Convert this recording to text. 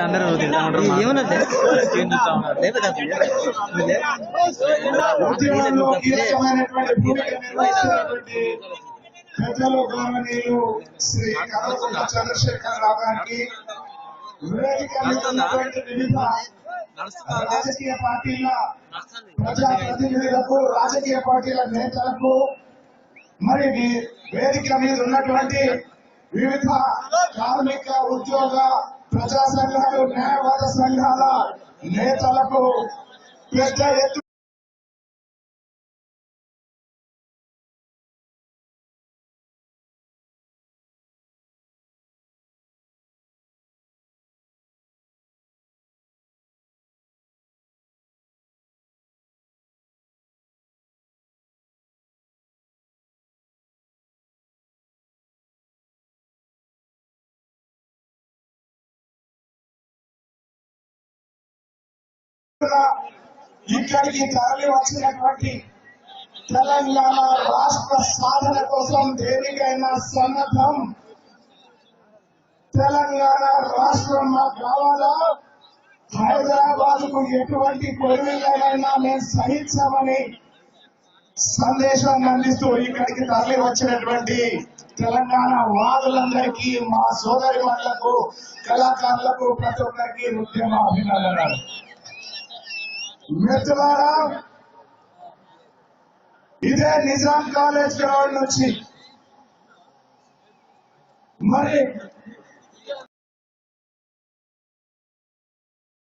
అందరూ ఉద్యమంలో కీలకమైనటువంటి భూమిక నిర్వహిస్తున్నటువంటి పెద్దలు గౌరవనీయులు శ్రీ కల్వకుంట్ల చంద్రశేఖర్ రావు గారికి, వేదిక మీద ఉన్నటువంటి వివిధ రాజకీయ పార్టీల ప్రజాప్రతినిధులకు, రాజకీయ పార్టీల నేతలకు, మరి వేదిక మీద ఉన్నటువంటి వివిధ కార్మిక ఉద్యోగ ప్రజా సంఘాలు, న్యాయవాద సంఘాల నేతలకు పెద్ద ఎత్తు ఇక్కడికి తరలి వచ్చినటువంటి తెలంగాణ రాష్ట్ర సాధన కోసం దేనికైనా సన్నద్ధం, తెలంగాణ రాష్ట్రం మాకు కావాలా, హైదరాబాద్ కు ఎటువంటి పొలిమేరైనా మేము సహించామని సందేశాన్ని అందిస్తూ ఇక్కడికి తరలి వచ్చినటువంటి తెలంగాణ వాదులందరికీ, మా సోదరిమణులకు, కళాకారులకు, ప్రతి ఒక్కరికి ఉద్యమ అభినందనలు. మిత్రులారా, ఇదే నిజాం కాలేజ్ గ్రౌండ్ నుంచి మరి